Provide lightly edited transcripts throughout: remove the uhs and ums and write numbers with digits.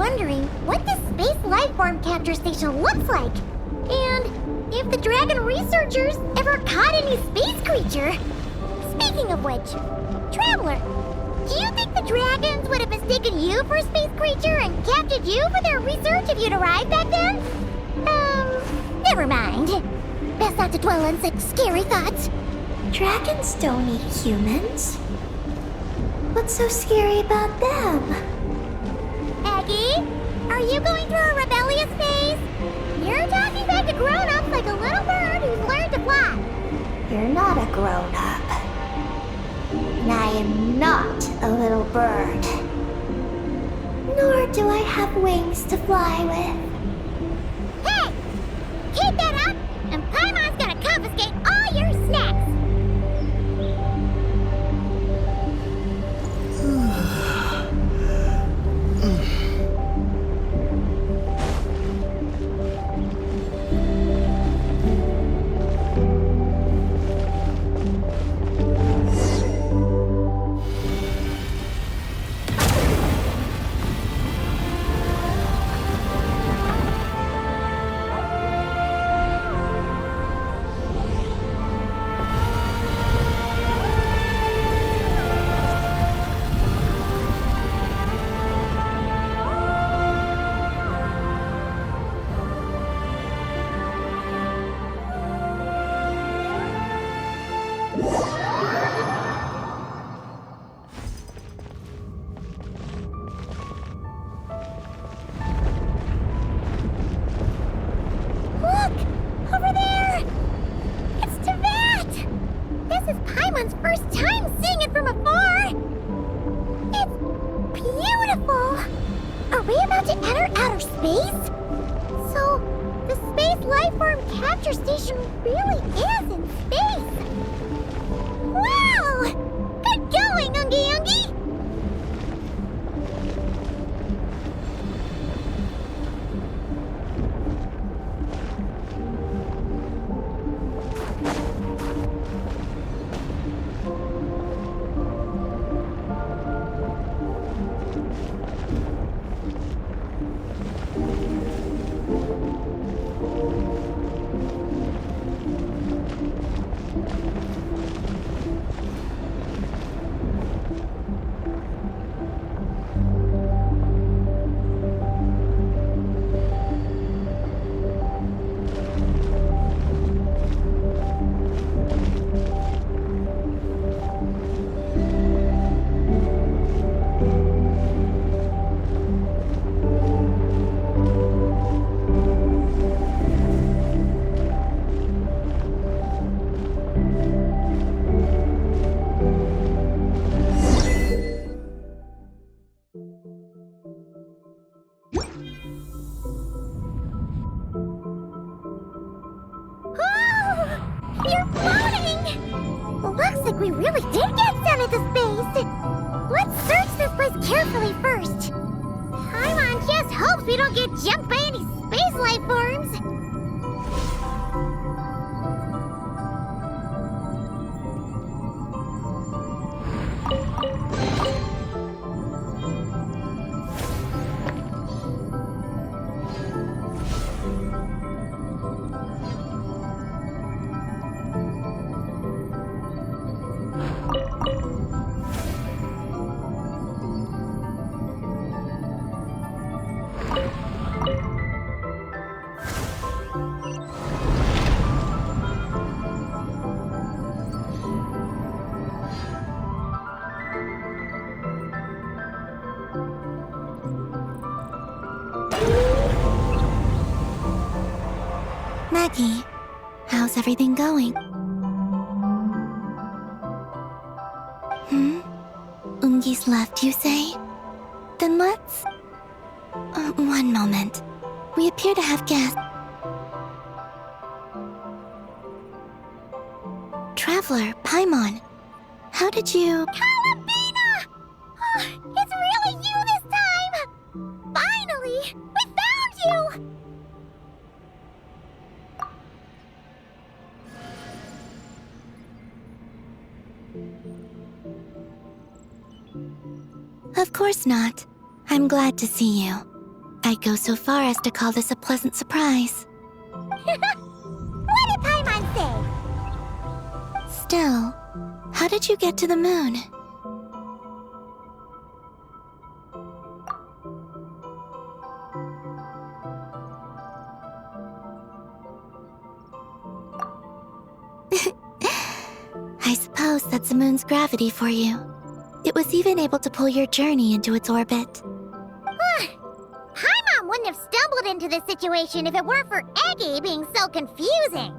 wondering what this space lifeform capture station looks like. And if the dragon researchers ever caught any space creature. Speaking of which, Traveler, do you think the dragons would have mistaken you for a space creature and captured you for their research if you'd arrived back then? Never mind. Best not to dwell on such scary thoughts. Dragons don't eat humans. What's so scary about them? Aggie, are you going through a rebellious phase? You're talking back to grown-ups like a little bird who's learned to fly. You're not a grown-up. And I am not a little bird. Nor do I have wings to fly with. Hey! Keep that up, and Paimon's gonna confiscate all your snacks! Maggie, how's everything going? Ungi's left, you say? Then let's... one moment. We appear to have guests. Traveler, Paimon, how did you... Calabina! Oh, it's really you this time! Finally! We found you! Of course not. I'm glad to see you. I'd go so far as to call this a pleasant surprise. What did Paimon say? Still, how did you get to the moon? I suppose that's the moon's gravity for you. It was even able to pull your journey into its orbit. Paimon wouldn't have stumbled into this situation if it weren't for Eggy being so confusing.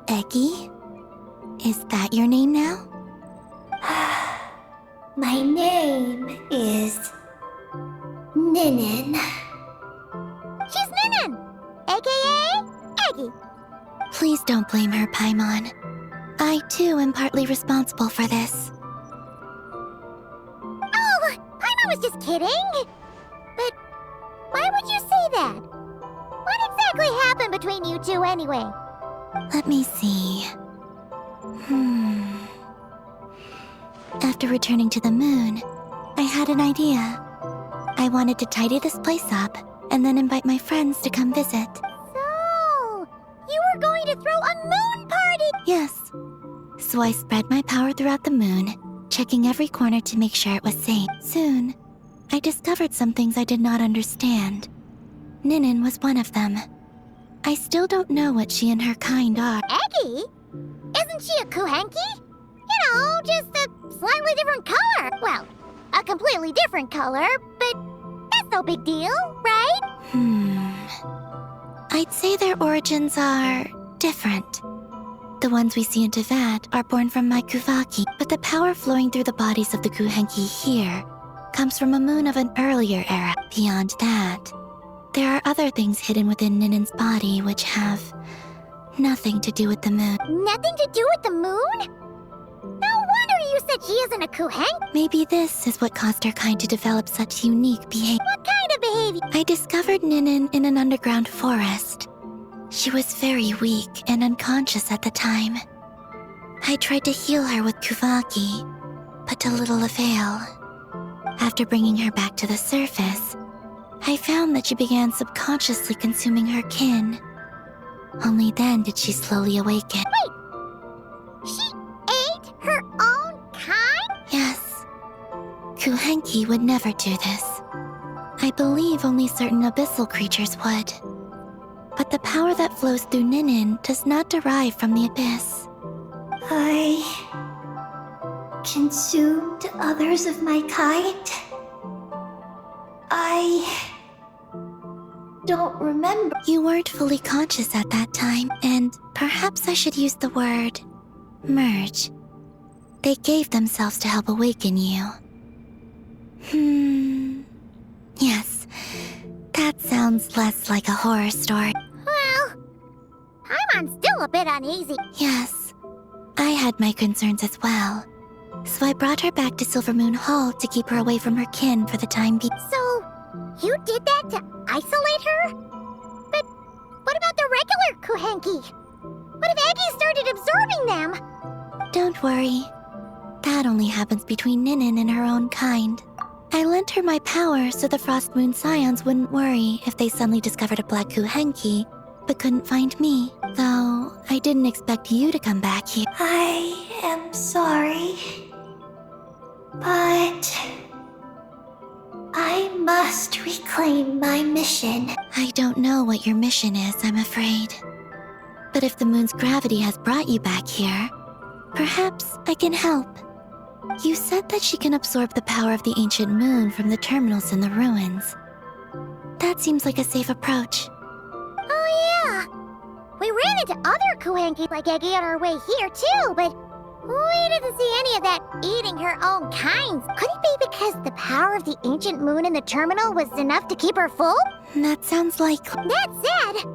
Eggy? Is that your name now? My name is Ninin. She's Ninin, aka Eggy. Please don't blame her, Paimon. I, too, am partly responsible for this. Oh, Paimon was just kidding. But why would you say that? What exactly happened between you two anyway? Let me see. After returning to the moon, I had an idea. I wanted to tidy this place up and then invite my friends to come visit. So, you were going to throw a moon party? Yes. So I spread my power throughout the moon, checking every corner to make sure it was safe. Soon, I discovered some things I did not understand. Ninin was one of them. I still don't know what she and her kind are. Eggy? Isn't she a Kuhenki? You know, just a slightly different color. Well, a completely different color, but that's no big deal, right? I'd say their origins are different. The ones we see in Tevat are born from my Kuvaki, but the power flowing through the bodies of the Kuhenki here comes from a moon of an earlier era. Beyond that, there are other things hidden within Ninin's body which have nothing to do with the moon. Nothing to do with the moon? No wonder you said she isn't a Kuhenki. Maybe this is what caused her kind to develop such unique behavior. What kind of behavior? I discovered Ninin in an underground forest. She was very weak and unconscious at the time. I tried to heal her with Kuvaki, but to little avail. After bringing her back to the surface, I found that she began subconsciously consuming her kin. Only then did she slowly awaken. Wait! She ate her own kind? Yes. Kuhenki would never do this. I believe only certain abyssal creatures would. But the power that flows through Ninin does not derive from the abyss. I consumed others of my kind. I don't remember. You weren't fully conscious at that time, and perhaps I should use the word merge. They gave themselves to help awaken you. Yes, that sounds less like a horror story. Well, Paimon's still a bit uneasy. Yes, I had my concerns as well. So I brought her back to Silvermoon Hall to keep her away from her kin for the time being. So, you did that to isolate her? But what about the regular Kuhenki? What if Eggy started absorbing them? Don't worry. That only happens between Ninin and her own kind. I lent her my power so the Frost Moon Scions wouldn't worry if they suddenly discovered a black Kuhenki, but couldn't find me. Though, I didn't expect you to come back here. I am sorry, but I must reclaim my mission. I don't know what your mission is, I'm afraid. But if the moon's gravity has brought you back here, perhaps I can help. You said that she can absorb the power of the ancient moon from the terminals in the ruins. That seems like a safe approach. Oh yeah! We ran into other Kuhenki like Eggy on our way here too, but we didn't see any of that eating her own kinds. Could it be because the power of the ancient moon in the terminal was enough to keep her full? That sounds like... That said,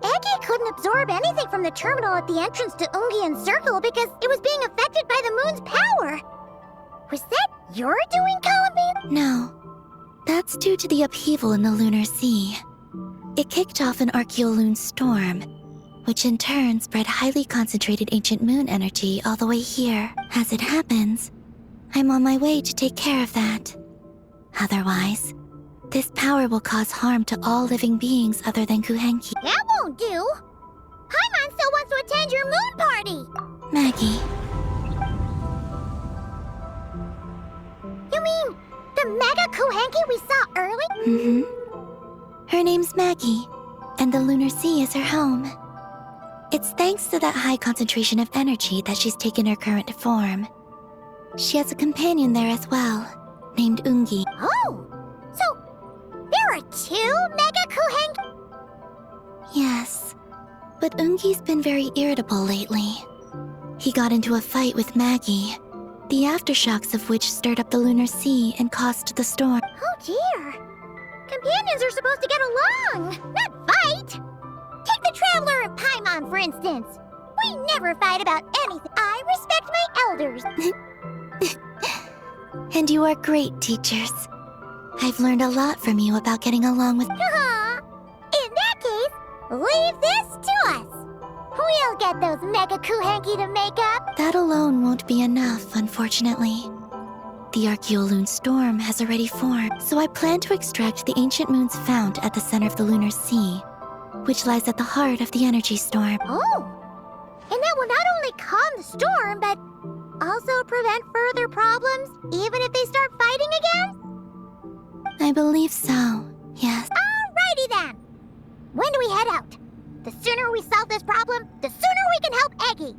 Eggy couldn't absorb anything from the terminal at the entrance to Ungian Circle because it was being affected by the moon's power. Was that your doing, Columbine? No. That's due to the upheaval in the lunar sea. It kicked off an Archeoloon storm, which in turn spread highly concentrated ancient moon energy all the way here. As it happens, I'm on my way to take care of that. Otherwise, This power will cause harm to all living beings other than Kuhenki. That won't do! Paimon still wants to attend your moon party! Maggie, You mean the Mega Kuhenki we saw early? mm-hmm. Her name's Maggie, and the Lunar Sea is her home. It's thanks to that high concentration of energy that she's taken her current form. She has a companion there as well, named Ungi. Oh! So, there are 2 Mega Kuhenki? Yes, but Ungi's been very irritable lately. He got into a fight with Maggie, the aftershocks of which stirred up the Lunar Sea and caused the storm. Oh dear! Companions are supposed to get along, not fight! Take the Traveler and Paimon, for instance. We never fight about anything. I respect my elders. And you are great teachers. I've learned a lot from you about getting along with... In that case, leave this to us. We'll get those Mega Kuhenki to make up. That alone won't be enough, unfortunately. The Archeoloon storm has already formed, so I plan to extract the ancient moon's fount at the center of the Lunar Sea, which lies at the heart of the energy storm. Oh! And that will not only calm the storm, but also prevent further problems, even if they start fighting again? I believe so, yes. Alrighty then! When do we head out? The sooner we solve this problem, the sooner we can help Eggy!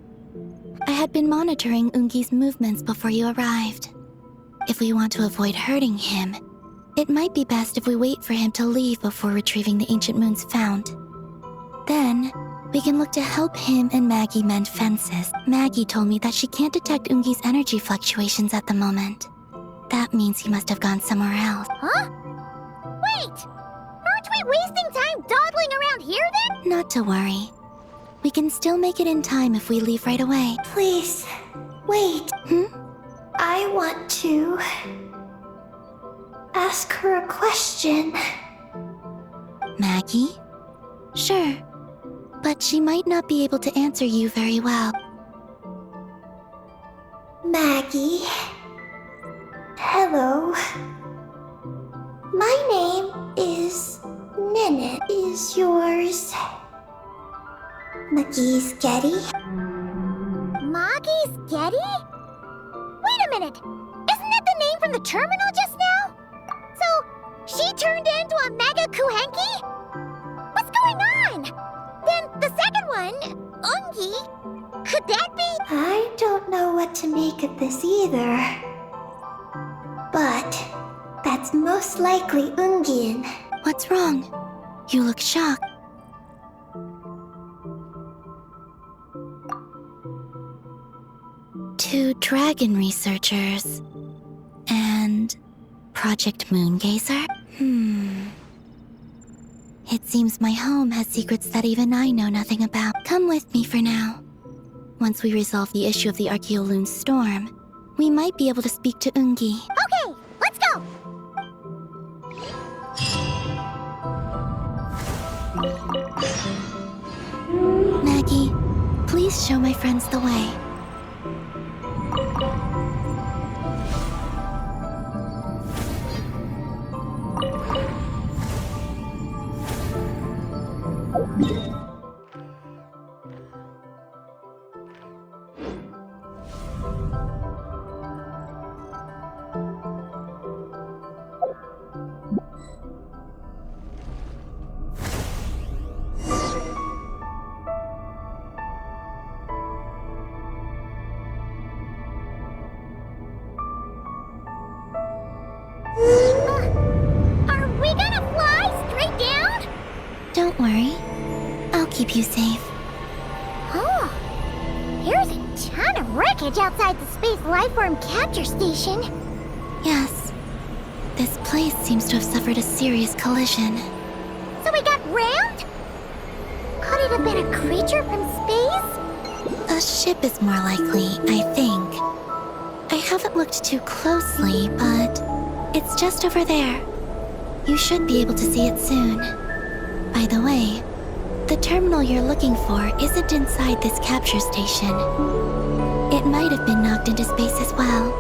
I had been monitoring Ungi's movements before you arrived. If we want to avoid hurting him, it might be best if we wait for him to leave before retrieving the ancient moon's fount. Then, we can look to help him and Maggie mend fences. Maggie told me that she can't detect Ungi's energy fluctuations at the moment. That means he must have gone somewhere else. Huh? Wait! Aren't we wasting time dawdling around here then? Not to worry. We can still make it in time if we leave right away. Please, wait. I want to ask her a question. Maggie? Sure. But she might not be able to answer you very well. Maggie. Hello. My name is Ninit. Is yours McGee's Getty? Maggie's Getty? Wait a minute! Isn't that the name from the terminal just now? So, she turned into a Mega Kuhenki? What's going on? Then the second one, Ungi, could that be? I don't know what to make of this either. But that's most likely Ungian. What's wrong? You look shocked. Two dragon researchers and Project Moongazer? It seems my home has secrets that even I know nothing about. Come with me for now. Once we resolve the issue of the Archeoloon storm, we might be able to speak to Ungi. Okay, let's go! Maggie, please show my friends the way. Are we gonna fly straight down? Don't worry. I'll keep you safe. Oh, here's a ton of wreckage outside the Space Lifeform Capture Station. Yes. This place seems to have suffered a serious collision. So we got rammed? Could it have been a creature from space? A ship is more likely, I think. I haven't looked too closely, but it's just over there. You should be able to see it soon. By the way, the terminal you're looking for isn't inside this capture station. It might have been knocked into space as well.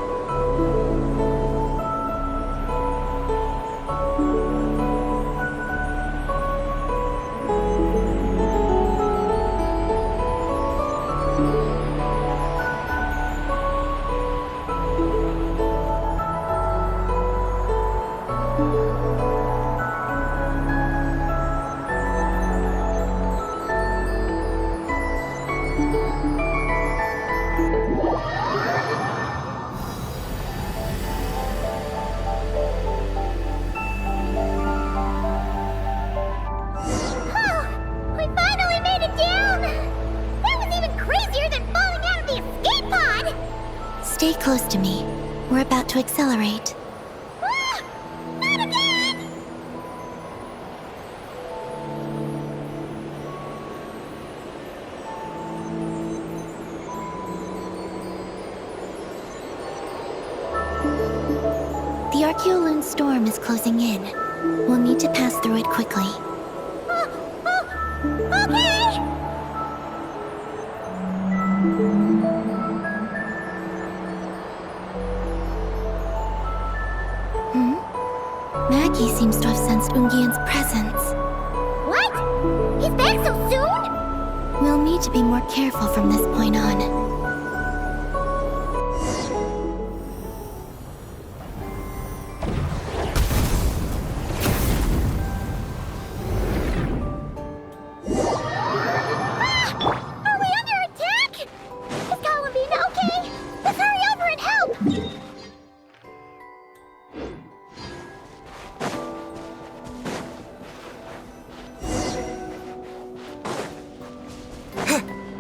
close to me. We're about to accelerate. Ah! Not again! The Archeoloon storm is closing in. We'll need to pass through it quickly. Okay! Maggie seems to have sensed Ungian's presence. What? He's back so soon? We'll need to be more careful from this point on. Are we under attack? Is Columbina okay? Let's hurry over and help!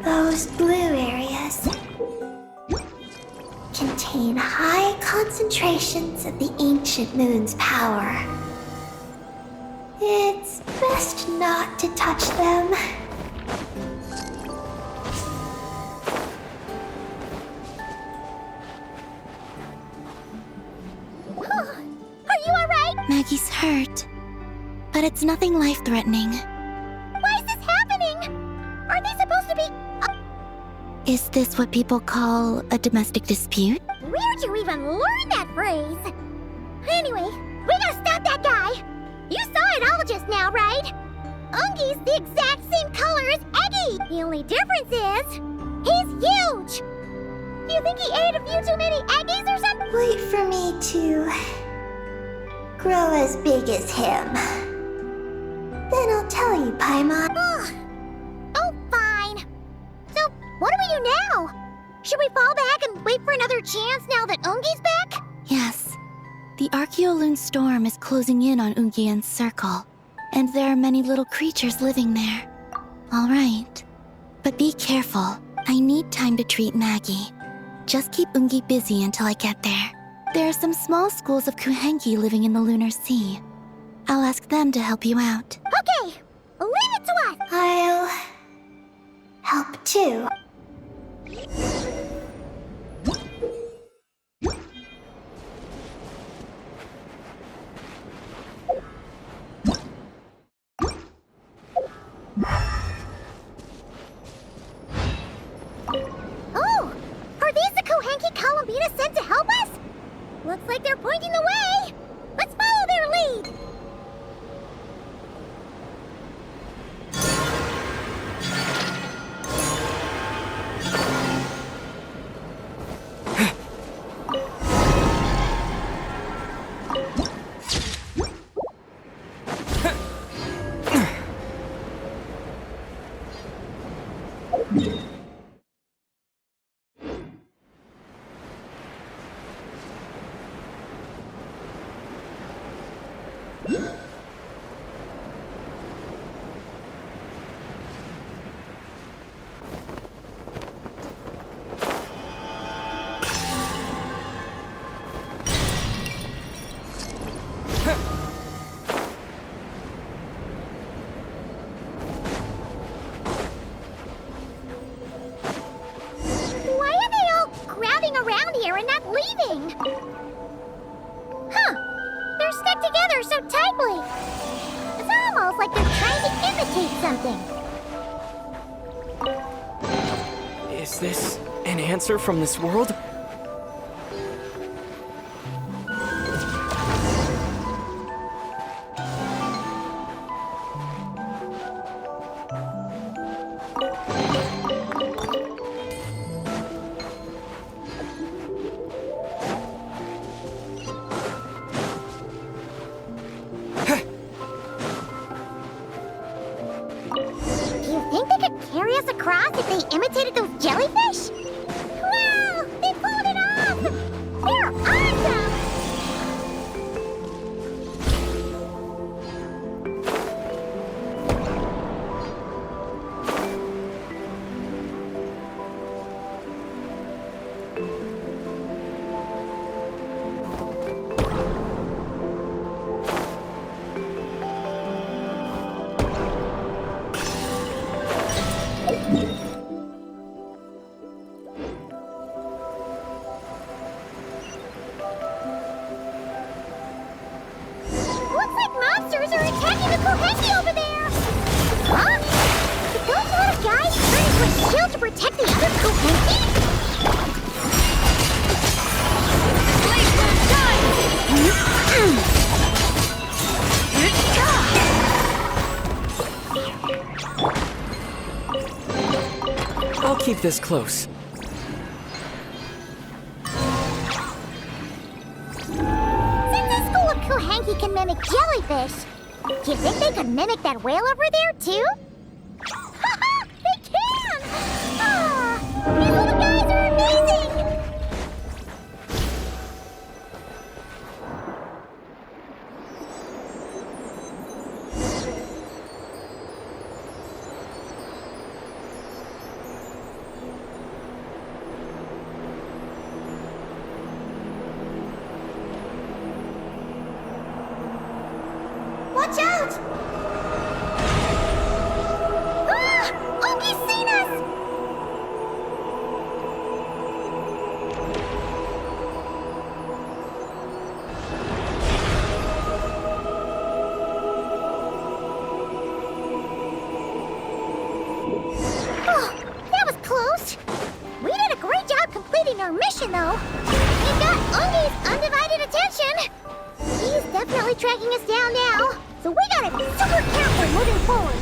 Those blue areas contain high concentrations of the ancient moon's power. It's best not to touch them. Are you alright? Maggie's hurt, but it's nothing life-threatening. Why is this happening? Are they supposed to be... Is this what people call a domestic dispute? Where'd you even learn that phrase? Anyway, we gotta stop that guy! You saw it all just now, right? Ungi's the exact same color as Eggy! The only difference is... he's huge! Do you think he ate a few too many Eggies or something? Wait for me to grow as big as him. Then I'll tell you, Paimon. Oh, fine. So, what do we do now? Should we fall back and wait for another chance now that Ungi's back? Yes. The Archeoloon storm is closing in on Ungian's circle, and there are many little creatures living there. All right. But be careful. I need time to treat Maggie. Just keep Ungi busy until I get there. There are some small schools of Kuhenki living in the Lunar Sea. I'll ask them to help you out. Okay, leave it to us! I'll help too. Oh! Are these the Kuhenki Columbina sent to help us? Looks like they're pointing the way! Let's follow their lead! Why are they all crowding around here and not leaving? Huh. They're stuck together so tightly. It's almost like they're trying to imitate something. Is this an answer from this world? Do you think they could carry us across if they imitated those jellyfish? Wow! They pulled it off! They're awesome! Looks like monsters are attacking the Koheki over there! Huh? Did those little guys turn into a shield to protect the other Koheki? I'll keep this close. Since the school of Koheki can mimic jellyfish, do you think they could mimic that whale over there, too? Haha! They can! Ah, these little guys are amazing! Watch out! Ah! Ogi's seen us! Oh, that was close. We did a great job completing our mission, though. We got Ogi's undivided attention. He's definitely tracking us down now, so we gotta be super careful moving forward.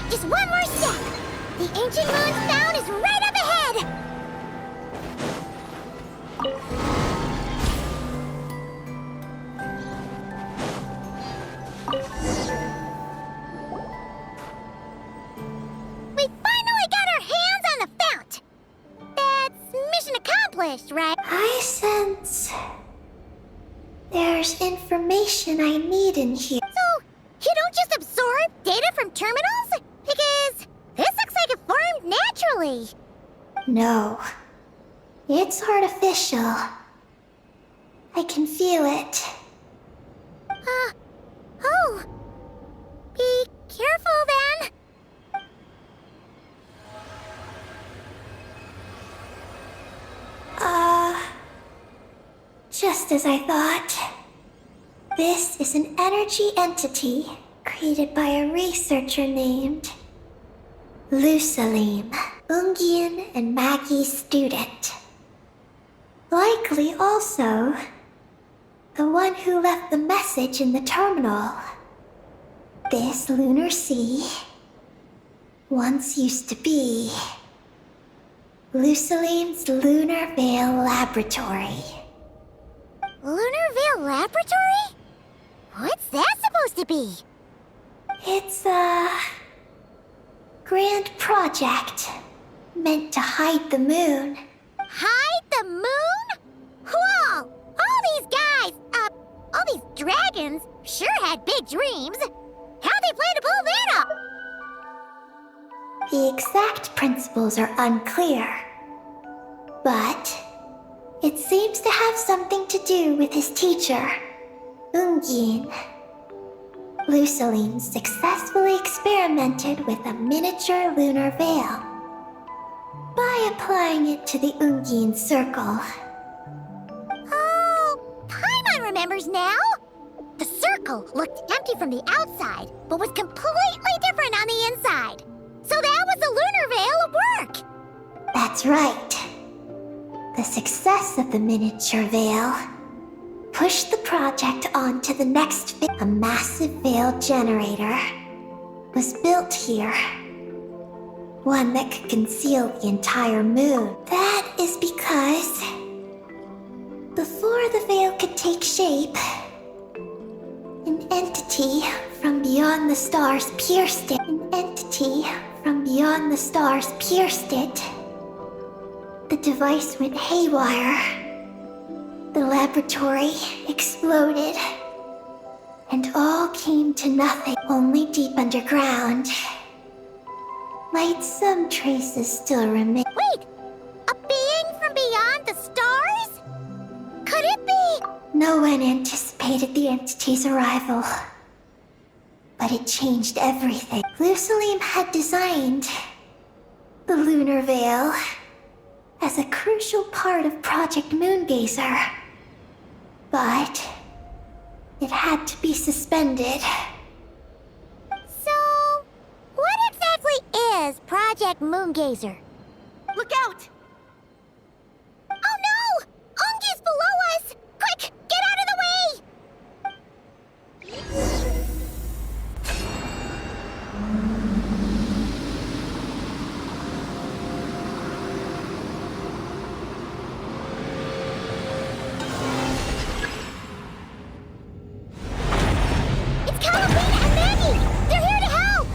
Just one more step. The ancient moon's sound is right up ahead. We finally got our hands on the fount. That's mission accomplished, right? I sense there's information I need in here. So, you don't just absorb data from terminals? Because this looks like it formed naturally. No, it's artificial. I can feel it. Oh. Be careful then. Just as I thought. This is an energy entity created by a researcher named Lusalim, Ungian and Maggie's student. Likely also the one who left the message in the terminal. This lunar sea once used to be Lusalim's Lunar Veil Laboratory. Lunar Veil Laboratory? What's that supposed to be? It's a grand project meant to hide the moon. Hide the moon? Whoa! All these guys, all these dragons sure had big dreams. How'd they plan to pull that up? The exact principles are unclear, but it seems to have something to do with his teacher, Ungin. Lusaline successfully experimented with a miniature lunar veil by a applying it to the Ungin circle. Oh, Paimon remembers now! The circle looked empty from the outside, but was completely different on the inside. So that was the lunar veil at work! That's right. The success of the miniature veil pushed the project on to the next phase. A massive veil generator was built here. One that could conceal the entire moon. That is because before the veil could take shape, an entity from beyond the stars pierced it. An entity from beyond the stars pierced it. The device went haywire. The laboratory exploded. And all came to nothing. Only deep underground might some traces still remain. Wait! A being from beyond the stars? Could it be? No one anticipated the entity's arrival. But it changed everything. Lucilim had designed the lunar veil as a crucial part of Project Moongazer. But it had to be suspended. So, what exactly is Project Moongazer? Look out! Oh no! Ungi's below us! Quick, get out of the way! It's Halloween and Maggie! They're here to help!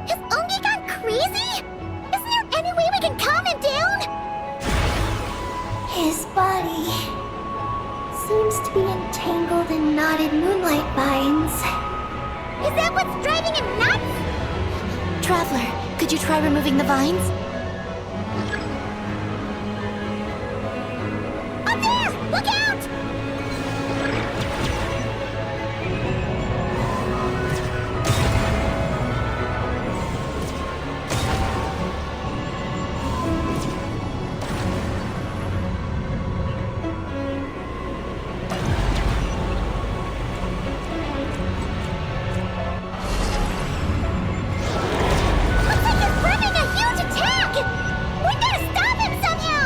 Has Ungi gone crazy? Isn't there any way we can calm him down? His body seems to be entangled in knotted moonlight vines. Is that what's driving him nuts? Traveler, could you try removing the vines? Up there! Look out! Looks like he's planning a huge attack! We gotta stop him somehow!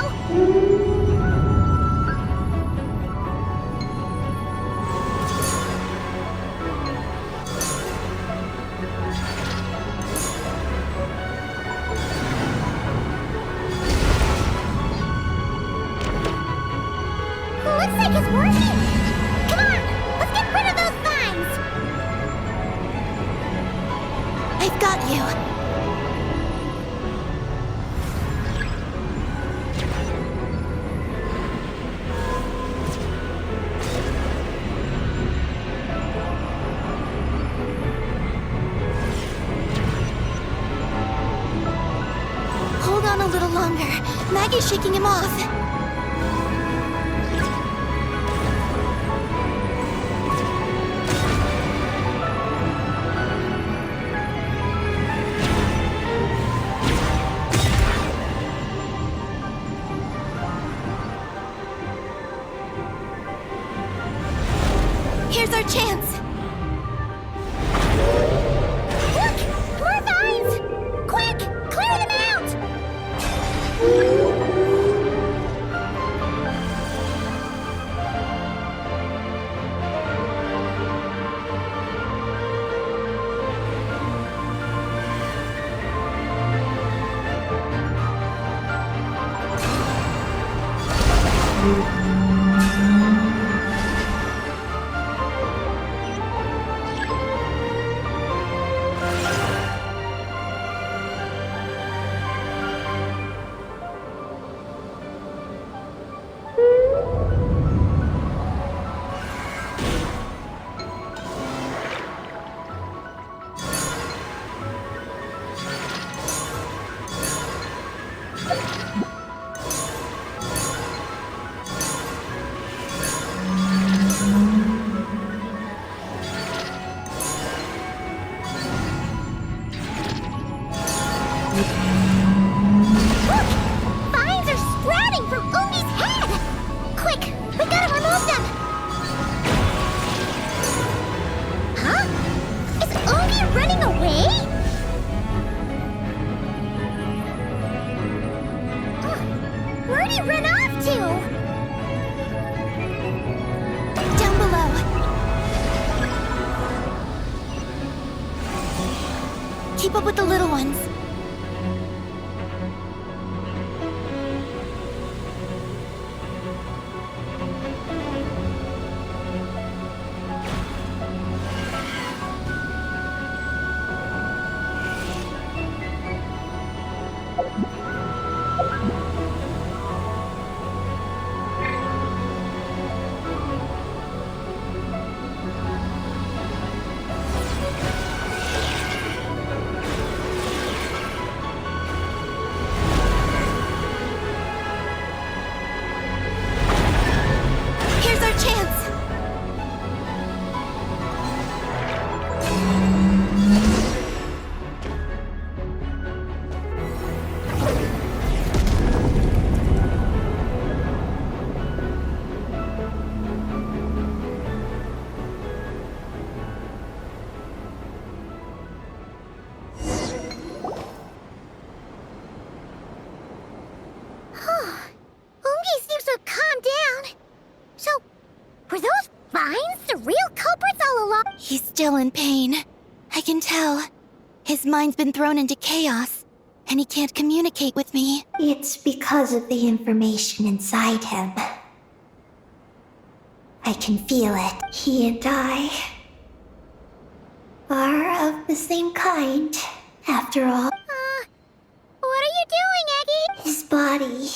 Looks like it's working! Come on, let's get rid of those vines! I've got you. Hold on a little longer. Maggie's shaking him off. Here's our chance. Look! More vines! Quick! Clear them out! Look! Vines are sprouting from Ungi's head! Quick, we gotta remove them! Huh? Is Ungi running away? Where'd he run off to? Down below. Keep up with the little ones. Here's our chance. Ungi seems to have calmed down. So, were those vines the real culprits all along? He's still in pain. I can tell. His mind's been thrown into chaos, and he can't communicate with me. It's because of the information inside him. I can feel it. He and I are of the same kind, after all. What are you doing, Eggy? His body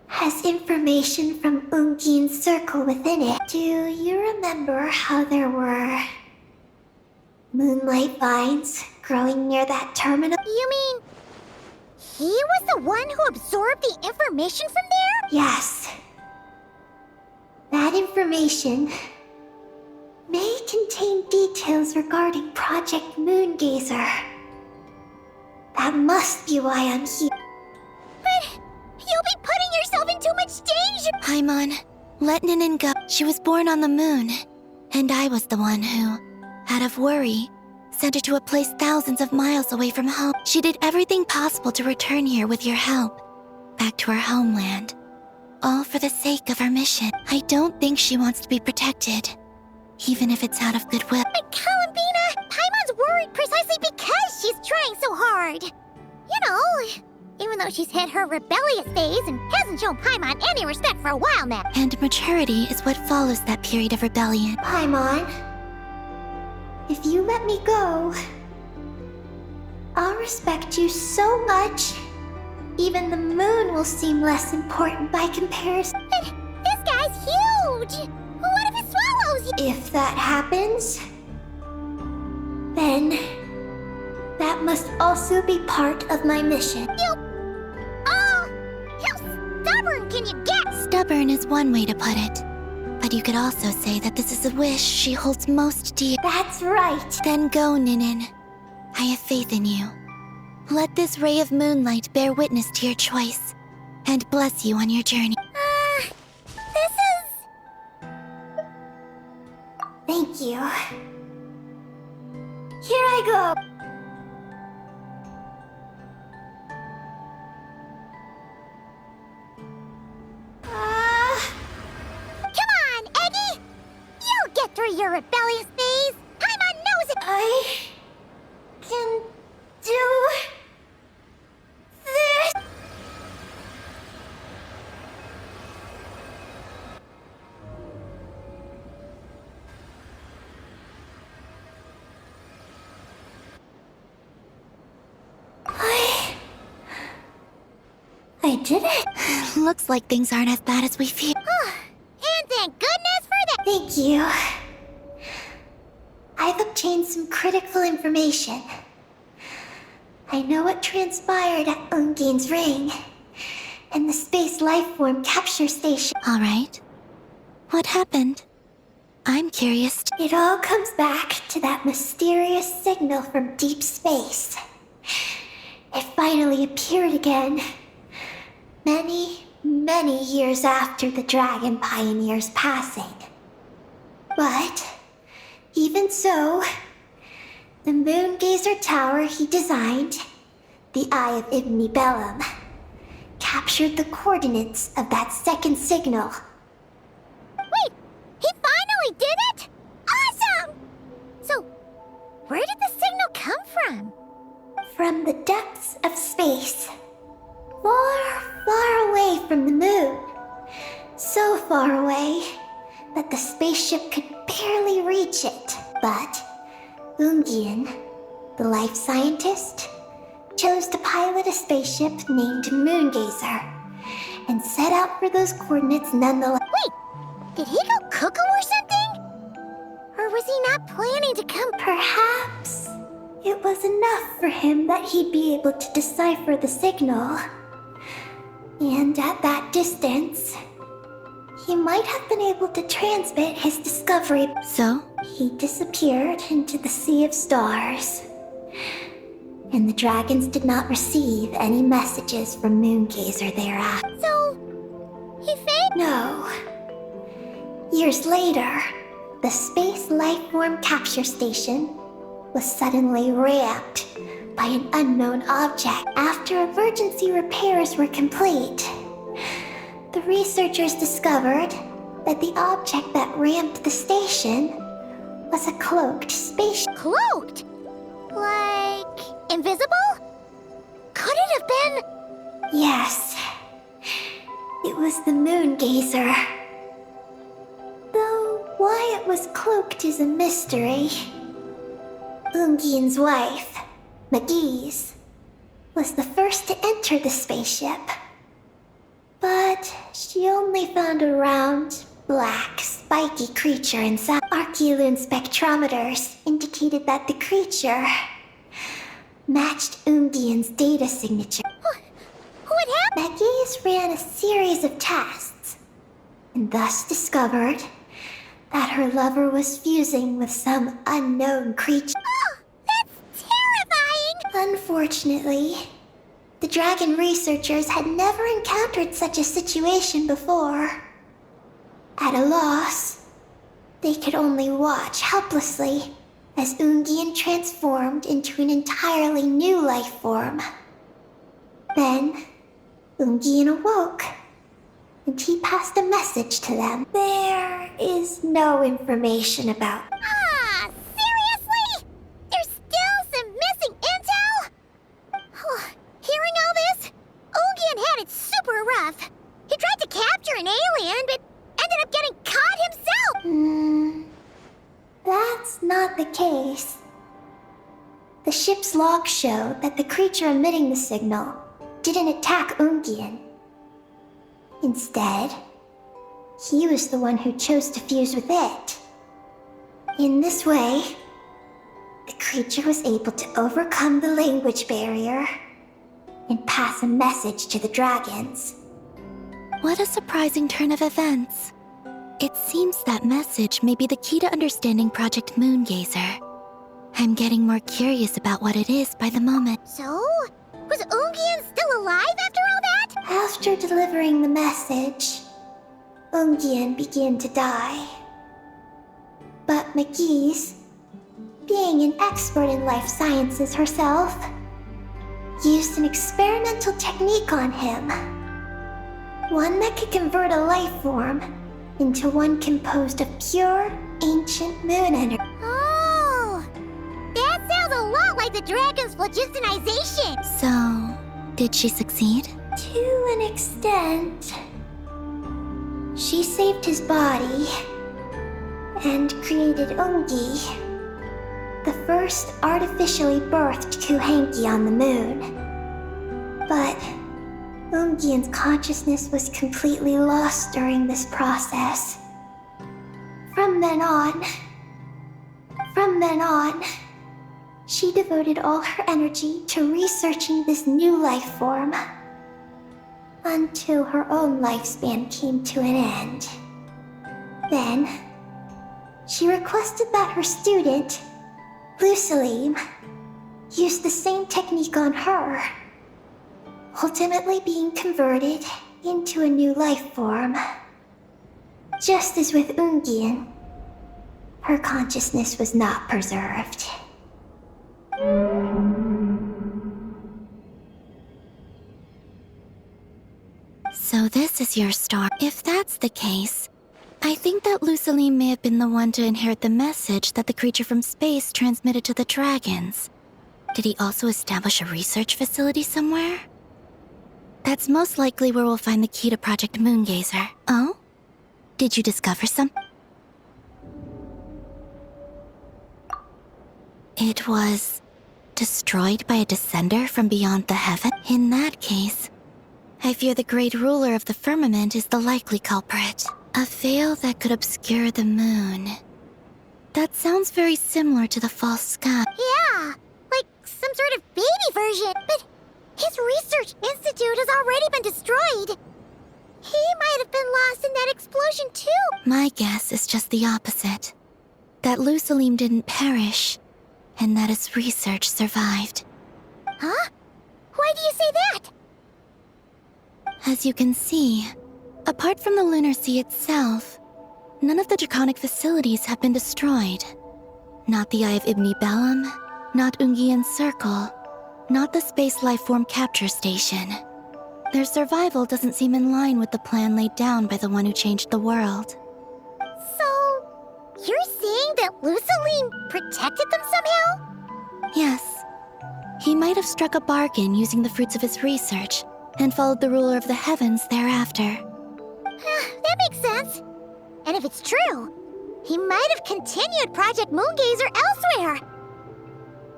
has information from Ungin's circle within it. Do you remember how there were moonlight vines growing near that terminal? You mean he was the one who absorbed the information from there? Yes. That information may contain details regarding Project Moongazer. That must be why I'm here. But you'll be putting yourself in too much danger! Paimon, let Ninin go. She was born on the moon, and I was the one who, out of worry, sent her to a place thousands of miles away from home. She did everything possible to return here with your help, back to her homeland. All for the sake of our mission. I don't think she wants to be protected, even if it's out of goodwill. But Columbina, Paimon's worried precisely because she's trying so hard. You know, even though she's hit her rebellious phase and hasn't shown Paimon any respect for a while now. And maturity is what follows that period of rebellion. Paimon, if you let me go, I'll respect you so much. Even the moon will seem less important by comparison. But this guy's huge! What if he swallows you? If that happens, then that must also be part of my mission. How stubborn can you get? Stubborn is one way to put it, but you could also say that this is a wish she holds most dear. That's right. Then go, Ninin. I have faith in you. Let this ray of moonlight bear witness to your choice, and bless you on your journey. This is... Thank you. Here I go. Come on, Eggy! You'll get through your rebellious phase! Paimon knows it! I can do this. I did it. Looks like things aren't as bad as we feared. And thank goodness for that! Thank you. I've obtained some critical information. I know what transpired at Ungin's ring and the space lifeform capture station. All right. What happened? I'm curious. It all comes back to that mysterious signal from deep space. it finally appeared again. Many, many years after the Dragon Pioneer's passing. But, even so, the Moongazer Tower he designed, the Eye of Ibn Bellum, captured the coordinates of that second signal. Wait, he finally did it? Awesome! So, where did the signal come from? From the depths of space. Far, far away from the moon. So far away that the spaceship could barely reach it. But Ungian, the life scientist, chose to pilot a spaceship named Moongazer and set out for those coordinates nonetheless. Wait, did he go cuckoo or something? Or was he not planning to come? Perhaps it was enough for him that he'd be able to decipher the signal. And at that distance, he might have been able to transmit his discovery. So? He disappeared into the sea of stars. And the dragons did not receive any messages from Moongazer thereafter. So, he faded? No. Years later, the Space Lifeform Capture Station was suddenly ramped by an unknown object. After emergency repairs were complete, the researchers discovered that the object that ramped the station was a cloaked spaceship. Cloaked? Like, invisible? Could it have been? Yes, it was the Moongazer. Though why it was cloaked is a mystery. Ungian's wife, Magi's, was the first to enter the spaceship. But she only found a round, black, spiky creature inside. Archeolune spectrometers indicated that the creature matched Ungian's data signature. What happened? Magi's ran a series of tests, and thus discovered that her lover was fusing with some unknown creature. Oh, that's terrifying! Unfortunately, the dragon researchers had never encountered such a situation before. At a loss, they could only watch helplessly as Ungian transformed into an entirely new life form. Then, Ungian awoke, and he passed a message to them. There is no information about. Ah, seriously? There's still some missing intel? Hearing all this, Ungian had it super rough. He tried to capture an alien, but ended up getting caught himself. That's not the case. The ship's logs show that the creature emitting the signal didn't attack Ungian. Instead, he was the one who chose to fuse with it. In this way, the creature was able to overcome the language barrier and pass a message to the dragons. What a surprising turn of events. It seems that message may be the key to understanding Project Moongazer. I'm getting more curious about what it is by the moment. So, was Ungian still alive after all that? After delivering the message, Ungian began to die. But Magi's, being an expert in life sciences herself, used an experimental technique on him. One that could convert a life form into one composed of pure, ancient moon energy. Oh, that sounds a lot like the dragon's phlogistonization. So, did she succeed? To an extent. She saved his body and created Ungi, the first artificially birthed Kuhanki on the moon. But Ungian's consciousness was completely lost during this process. From then on, she devoted all her energy to researching this new life form until her own lifespan came to an end. Then, she requested that her student, Lusalim, used the same technique on her, ultimately being converted into a new life form. Just as with Ungian, her consciousness was not preserved. So this is your story. If that's the case, I think that Luceline may have been the one to inherit the message that the creature from space transmitted to the dragons. Did he also establish a research facility somewhere? That's most likely where we'll find the key to Project Moongazer. Oh? Did you discover some? It was destroyed by a descender from beyond the heaven? In that case, I fear the great ruler of the firmament is the likely culprit. A veil that could obscure the moon. That sounds very similar to the false sky. Yeah, like some sort of baby version. But his research institute has already been destroyed. He might have been lost in that explosion too. My guess is just the opposite. That Luceline didn't perish, and that his research survived. Huh? Why do you say that? As you can see, apart from the Lunar Sea itself, none of the draconic facilities have been destroyed. Not the Eye of Ibn Bellum, not Ungian's Circle, not the Space Lifeform Capture Station. Their survival doesn't seem in line with the plan laid down by the one who changed the world. So, you're saying that Luceline protected them somehow? Yes. He might have struck a bargain using the fruits of his research and followed the ruler of the heavens thereafter. That makes sense. And if it's true, he might have continued Project Moongazer elsewhere.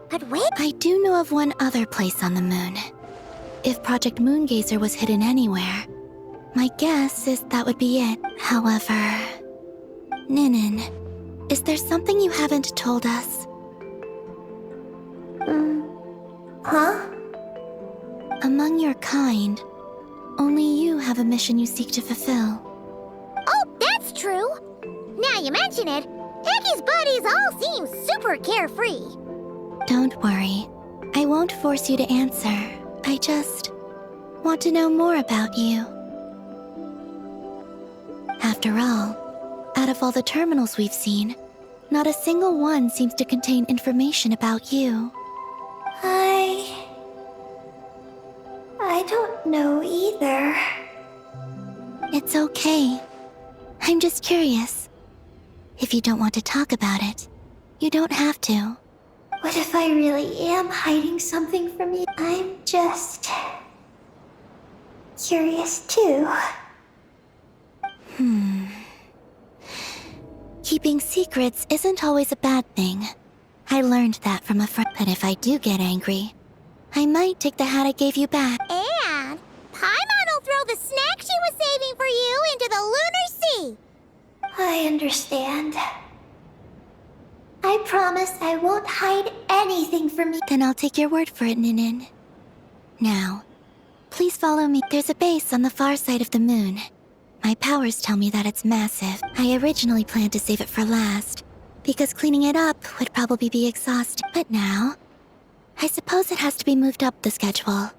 But wait... I do know of one other place on the moon. If Project Moongazer was hidden anywhere, my guess is that would be it. However... Ninin, is there something you haven't told us? Huh? Among your kind, only you have a mission you seek to fulfill. Oh, that's true. Now you mention it, Heki's buddies all seem super carefree. Don't worry. I won't force you to answer. I just want to know more about you. After all, out of all the terminals we've seen, not a single one seems to contain information about you. I don't know either. It's okay. I'm just curious. If you don't want to talk about it, you don't have to. What if I really am hiding something from you? I'm just... curious too. Keeping secrets isn't always a bad thing. I learned that from a friend. But if I do get angry, I might take the hat I gave you back. And Paimon will throw the snack she was saving for you into the Lunar Sea. I understand. I promise I won't hide anything from you. Then I'll take your word for it, Ninin. Now, please follow me. There's a base on the far side of the moon. My powers tell me that it's massive. I originally planned to save it for last, because cleaning it up would probably be exhausting. But now, I suppose it has to be moved up the schedule.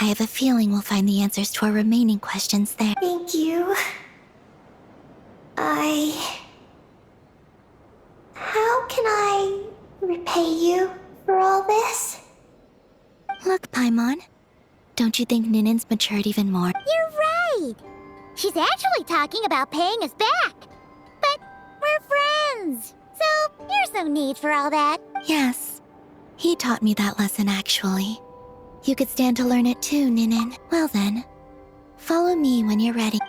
I have a feeling we'll find the answers to our remaining questions there. Thank you. How can I repay you for all this? Look, Paimon, don't you think Ninin's matured even more? You're right. She's actually talking about paying us back. But we're friends, so there's no need for all that. Yes. He taught me that lesson, actually. You could stand to learn it too, Ninin. Well then, follow me when you're ready.